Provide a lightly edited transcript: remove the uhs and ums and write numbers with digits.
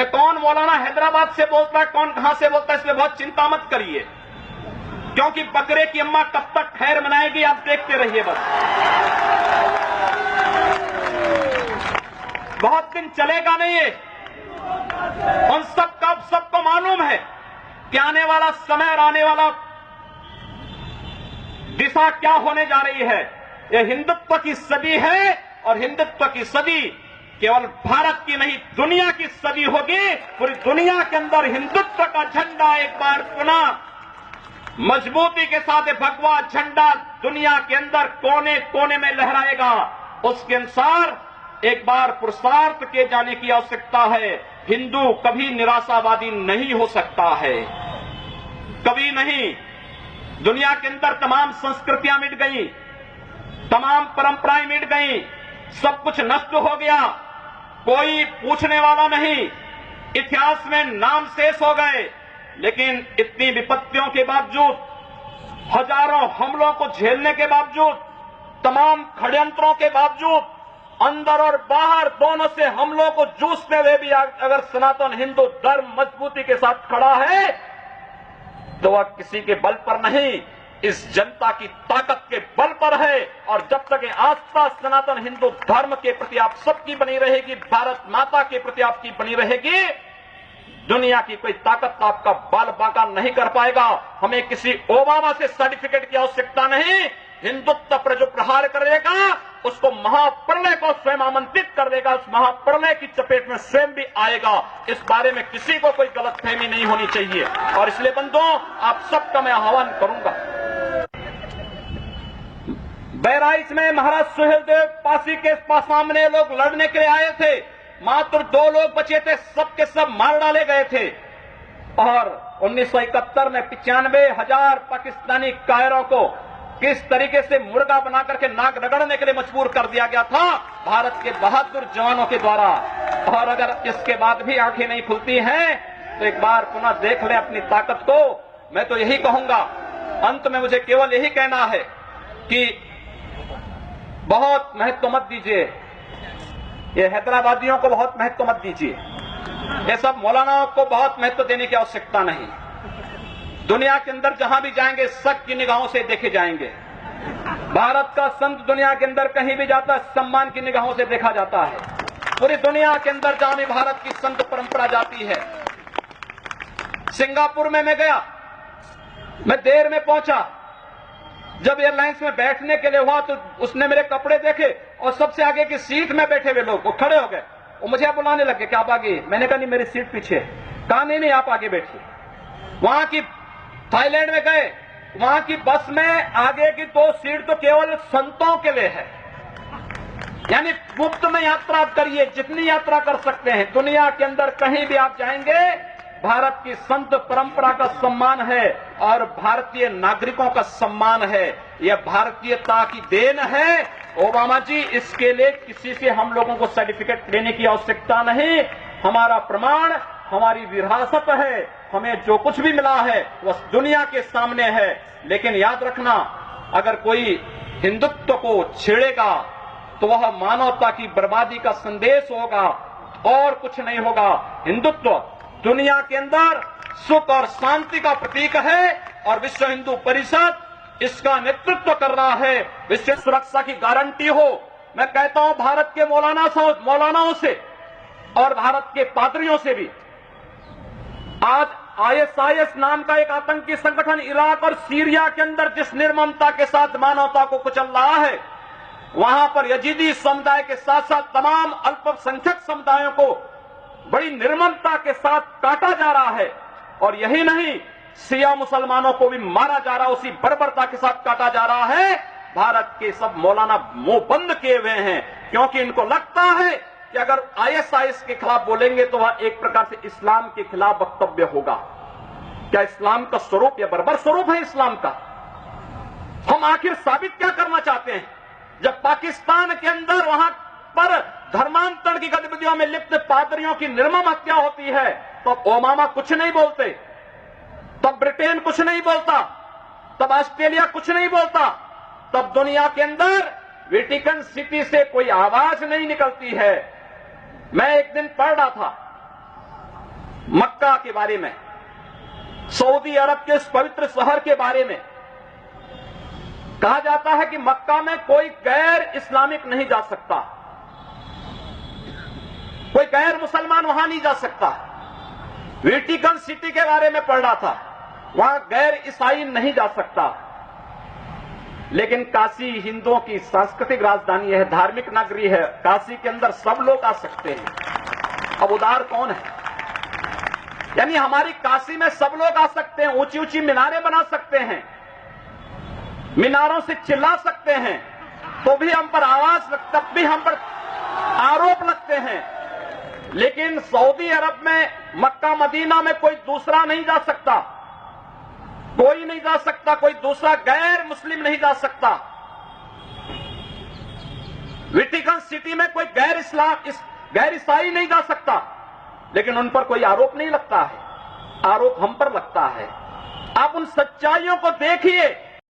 कि कौन मौलाना हैदराबाद से बोलता है, कौन कहां से बोलता है, इसमें बहुत चिंता मत करिए, क्योंकि बकरे की अम्मा कब तक खैर मनाएगी आप देखते रहिए। बस बहुत दिन चलेगा नहीं ये। उन सबको मालूम है कि आने वाला समय और आने वाला दिशा क्या होने जा रही है। यह हिंदुत्व की सदी है और हिंदुत्व की सदी केवल भारत की नहीं दुनिया की सदी होगी। पूरी दुनिया के अंदर हिंदुत्व का झंडा एक बार पुनः मजबूती के साथ भगवा झंडा दुनिया के अंदर कोने कोने में लहराएगा। उसके अनुसार एक बार पुरुषार्थ किए जाने की आवश्यकता है। हिंदू कभी निराशावादी नहीं हो सकता है, कभी नहीं। दुनिया के अंदर तमाम संस्कृतियां मिट गई, तमाम परंपराएं मिट गई, सब कुछ नष्ट हो गया, कोई पूछने वाला नहीं, इतिहास में नाम शेष हो गए। लेकिन इतनी विपत्तियों के बावजूद, हजारों हमलों को झेलने के बावजूद, तमाम षड्यंत्रों के बावजूद, अंदर और बाहर दोनों से हमलों को जूझते हुए भी अगर सनातन हिंदू धर्म मजबूती के साथ खड़ा है तो वह किसी के बल पर नहीं, इस जनता की ताकत के बल पर है। और जब तक ये आस्था सनातन हिंदू धर्म के प्रति आप सबकी बनी रहेगी, भारत माता के प्रति आपकी बनी रहेगी, दुनिया की कोई ताकत आपका बाल बांका नहीं कर पाएगा। हमें किसी ओबामा से सर्टिफिकेट की आवश्यकता नहीं। हिंदुत्व पर जो प्रहार करेगा उसको महाप्रलय को स्वयं आमंत्रित कर देगा, उस महाप्रलय की चपेट में स्वयं भी आएगा। इस बारे में किसी को कोई गलतफहमी नहीं होनी चाहिए। और इसलिए बंधुओं, आप सबका मैं आह्वान करूंगा। बहराइच में महाराज सुहेलदेव पासी के सामने लोग लड़ने के लिए आए थे, मात्र 2 लोग बचे थे, सबके सब मार डाले गए थे। और 1971 में 95,000 पाकिस्तानी कायरों को किस तरीके से मुर्गा बना करके नाक रगड़ने के लिए मजबूर कर दिया गया था भारत के बहादुर जवानों के द्वारा। और अगर इसके बाद भी आंखें नहीं खुलती हैं तो एक बार पुनः देख ले अपनी ताकत को। मैं तो यही कहूंगा, अंत में मुझे केवल यही कहना है कि बहुत महत्व मत दीजिए, ये हैदराबादियों को बहुत महत्व मत दीजिए, ये सब मौलानाओं को बहुत महत्व देने की आवश्यकता नहीं। दुनिया के अंदर जहां भी जाएंगे शक की निगाहों से देखे जाएंगे। भारत का संत दुनिया के अंदर कहीं भी जाता है सम्मान की निगाहों से देखा जाता है। पूरी दुनिया के अंदर जहां भी भारत की संत परंपरा जाती है। सिंगापुर में मैं गया, मैं देर में पहुंचा, जब एयरलाइंस में बैठने के लिए हुआ तो उसने मेरे कपड़े देखे और सबसे आगे की सीट में बैठे हुए लोग वो खड़े हो गए, वो मुझे बुलाने लगे कि आप आगे। मैंने कहा नहीं, मेरी सीट पीछे। कहा नहीं आप आगे बैठिए। वहां की थाईलैंड में गए, वहां की बस में आगे की 2 सीट तो केवल संतों के लिए है, यानी मुफ्त में यात्रा करिए, जितनी यात्रा कर सकते हैं। दुनिया के अंदर कहीं भी आप जाएंगे भारत की संत परंपरा का सम्मान है और भारतीय नागरिकों का सम्मान है। यह भारतीयता की देन है। ओबामा जी, इसके लिए किसी से हम लोगों को सर्टिफिकेट लेने की आवश्यकता नहीं। हमारा प्रमाण हमारी विरासत है, हमें जो कुछ भी मिला है वह दुनिया के सामने है। लेकिन याद रखना, अगर कोई हिंदुत्व को छेड़ेगा तो वह मानवता की बर्बादी का संदेश होगा और कुछ नहीं होगा। हिंदुत्व दुनिया के अंदर सुख और शांति का प्रतीक है और विश्व हिंदू परिषद इसका नेतृत्व कर रहा है। विश्व सुरक्षा की गारंटी हो। मैं कहता हूं भारत के मौलानाओं से और भारत के पादरियों से भी, आज ISIS नाम का एक आतंकी संगठन इराक और सीरिया के अंदर जिस निर्ममता के साथ मानवता को कुचल रहा है, वहां पर यजीदी समुदाय के साथ साथ तमाम अल्पसंख्यक समुदायों को बड़ी निर्ममता के साथ काटा जा रहा है। और यही नहीं, शिया मुसलमानों को भी मारा जा रहा है, उसी बर्बरता के साथ काटा जा रहा है। भारत के सब मौलाना मुंह बंद किए हुए हैं, क्योंकि इनको लगता है कि अगर ISIS के खिलाफ बोलेंगे तो वह एक प्रकार से इस्लाम के खिलाफ वक्तव्य होगा। क्या इस्लाम का स्वरूप या बर्बर स्वरूप है इस्लाम का? हम आखिर साबित क्या करना चाहते हैं? जब पाकिस्तान के अंदर वहां पर धर्मांतरण की गतिविधियों में लिप्त पादरियों की निर्मम हत्या होती है, तो ओबामा कुछ नहीं बोलते, तब ब्रिटेन कुछ नहीं बोलता, तब ऑस्ट्रेलिया कुछ नहीं बोलता, तब दुनिया के अंदर वेटिकन सिटी से कोई आवाज नहीं निकलती है। मैं एक दिन पढ़ रहा था मक्का के बारे में, सऊदी अरब के उस पवित्र शहर के बारे में कहा जाता है कि मक्का में कोई गैर इस्लामिक नहीं जा सकता, कोई गैर मुसलमान वहां नहीं जा सकता। वेटिकन सिटी के बारे में पढ़ रहा था, वहां गैर ईसाई नहीं जा सकता। लेकिन काशी हिंदुओं की सांस्कृतिक राजधानी है, धार्मिक नगरी है, काशी के अंदर सब लोग आ सकते हैं। अब उदार कौन है? यानी हमारी काशी में सब लोग आ सकते हैं, ऊंची ऊंची मीनारें बना सकते हैं, मीनारों से चिल्ला सकते हैं, तो भी हम पर आवाज, तब भी हम पर आरोप लगते हैं। लेकिन सऊदी अरब में, मक्का मदीना में कोई दूसरा नहीं जा सकता, कोई नहीं जा सकता, कोई दूसरा गैर मुस्लिम नहीं जा सकता। वेटिकन सिटी में कोई गैर ईसाई नहीं जा सकता, लेकिन उन पर कोई आरोप नहीं लगता है, आरोप हम पर लगता है। आप उन सच्चाइयों को देखिए